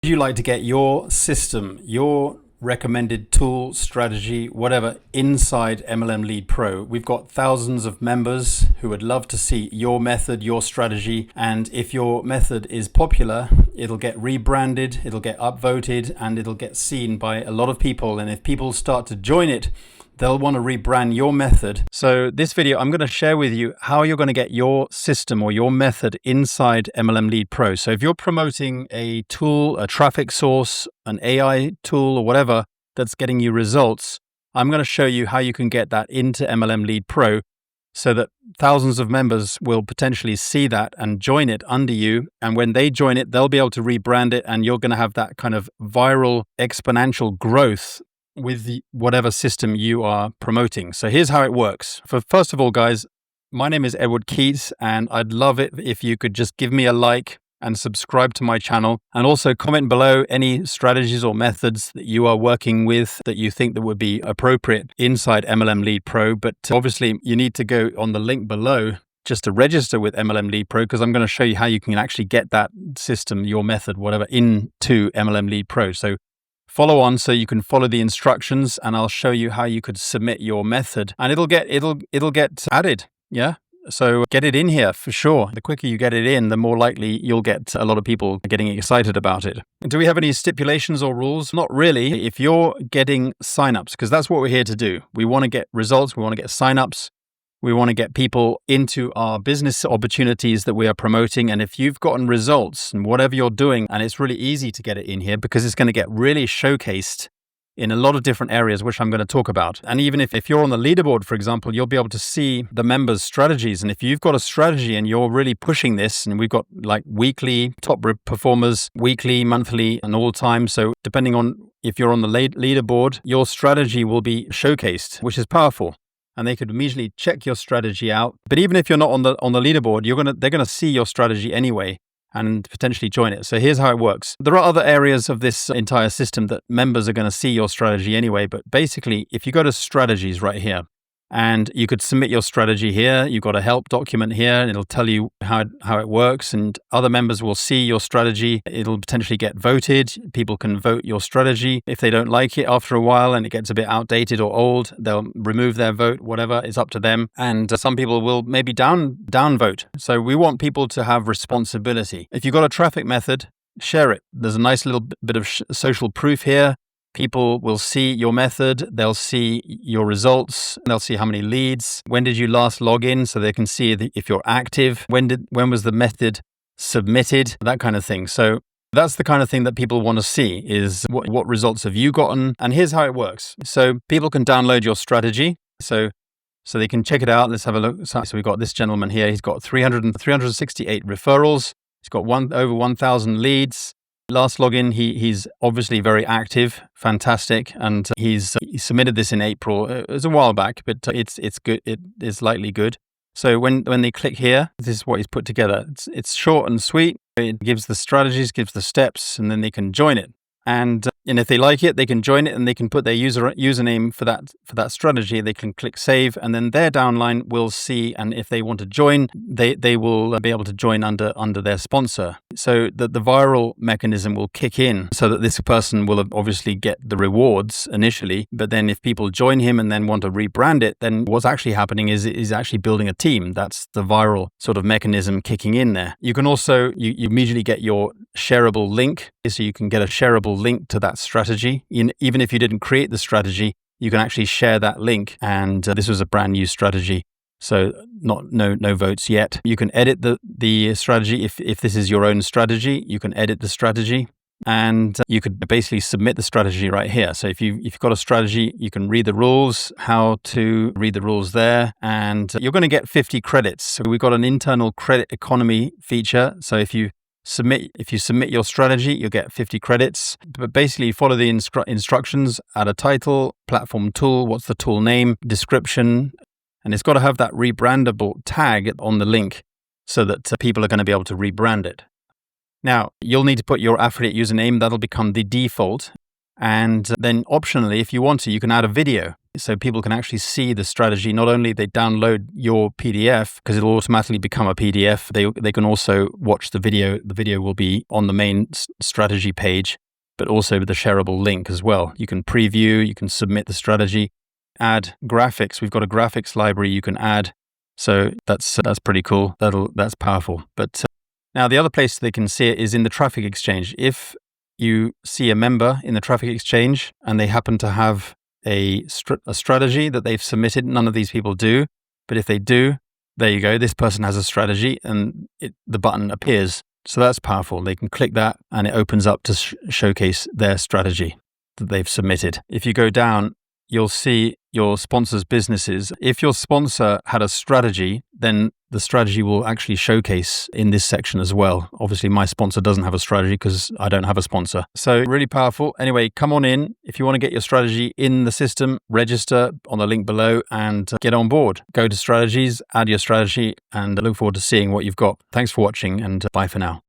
Would you like to get your system, your recommended tool, strategy, whatever, inside MLM Lead Pro? We've got thousands of members who would love to see your method, your strategy. And if your method is popular, it'll get rebranded, it'll get upvoted, and it'll get seen by a lot of people. And if people start to join it, they'll want to rebrand your method. So this video, I'm going to share with you how you're going to get your system or your method inside MLM Lead Pro. So if you're promoting a tool, a traffic source, an AI tool or whatever that's getting you results, I'm going to show you how you can get that into MLM Lead Pro so that thousands of members will potentially see that and join it under you. And when they join it, they'll be able to rebrand it, and you're going to have that kind of viral exponential growth with whatever system you are promoting. So here's how it works. First of all, guys, my name is Edward Keyte, and I'd love it if you could just give me a like and subscribe to my channel, and also comment below any strategies or methods that you are working with that you think that would be appropriate inside MLM Lead Pro. But obviously you need to go on the link below just to register with MLM Lead Pro, because I'm going to show you how you can actually get that system, your method, whatever, into MLM Lead Pro. So follow on so you can follow the instructions, and I'll show you how you could submit your method, and it'll get added. Yeah. So get it in here for sure. The quicker you get it in, the more likely you'll get a lot of people getting excited about it. Do we have any stipulations or rules? Not really. If you're getting signups, because that's what we're here to do. We want to get results. We want to get signups. We want to get people into our business opportunities that we are promoting. And if you've gotten results and whatever you're doing, and it's really easy to get it in here because it's going to get really showcased in a lot of different areas, which I'm going to talk about. And even if you're on the leaderboard, for example, you'll be able to see the members' strategies. And if you've got a strategy and you're really pushing this, and we've got like weekly top performers, weekly, monthly, and all time. So depending on if you're on the leaderboard, your strategy will be showcased, which is powerful. And they could immediately check your strategy out. But even if you're not on the leaderboard, they're gonna see your strategy anyway and potentially join it. So here's how it works. There are other areas of this entire system that members are going to see your strategy anyway. But basically, if you go to strategies right here, and you could submit your strategy here. You've got a help document here, and it'll tell you how it works, and other members will see your strategy. It'll potentially get voted. People can vote your strategy. If they don't like it after a while and it gets a bit outdated or old, they'll remove their vote, whatever, it's up to them. And some people will maybe downvote. So we want people to have responsibility. If you've got a traffic method, share it. There's a nice little bit of social proof here. People will see your method, they'll see your results, they'll see how many leads, when did you last log in, so they can see if you're active, when was the method submitted, that kind of thing. So that's the kind of thing that people want to see, is what results have you gotten. And here's how it works. So people can download your strategy, so they can check it out. Let's have a look. So we've got this gentleman here, he's got 368 referrals, he's got over 1,000 leads. Last login, he's obviously very active, fantastic, and he submitted this in April. It was a while back, but it's good. It is likely good. So when they click here, this is what he's put together. It's short and sweet. It gives the strategies, gives the steps, and then they can join it. And if they like it, they can join it, and they can put their username for that strategy. They can click save, and then their downline will see. And if they want to join, they will be able to join under their sponsor. So that the viral mechanism will kick in, so that this person will obviously get the rewards initially. But then if people join him and then want to rebrand it, then what's actually happening is actually building a team. That's the viral sort of mechanism kicking in there. You can also you immediately get your shareable link, so you can get a shareable link to that strategy. Even if you didn't create the strategy, you can actually share that link. And this was a brand new strategy, so no votes yet. You can edit the strategy if this is your own strategy. You can edit the strategy, and you could basically submit the strategy right here. So if you've got a strategy, you can read the rules, how to read the rules there, and you're going to get 50 credits. So we've got an internal credit economy feature. So if you submit your strategy, you'll get 50 credits. But basically, follow the instructions, add a title, platform tool, what's the tool name, description, and it's got to have that rebrandable tag on the link so that people are going to be able to rebrand it. Now, you'll need to put your affiliate username. That'll become the default. And then optionally, if you want to, you can add a video. so people can actually see the strategy. Not only they download your PDF, because it'll automatically become a PDF, they can also watch the video. The video will be on the main strategy page, but also with the shareable link as well. You can preview, you can submit the strategy, add graphics. We've got a graphics library you can add. So that's pretty cool. That's powerful. But now the other place they can see it is in the traffic exchange. If you see a member in the traffic exchange and they happen to have a strategy that they've submitted, none of these people do, but if they do, there you go. This person has a strategy, and the button appears. So that's powerful. They can click that, and it opens up to showcase their strategy that they've submitted. If you go down, you'll see your sponsor's businesses. If your sponsor had a strategy, then the strategy will actually showcase in this section as well. Obviously, my sponsor doesn't have a strategy because I don't have a sponsor. So really powerful. Anyway, come on in. If you want to get your strategy in the system, register on the link below and get on board. Go to strategies, add your strategy, and I look forward to seeing what you've got. Thanks for watching, and bye for now.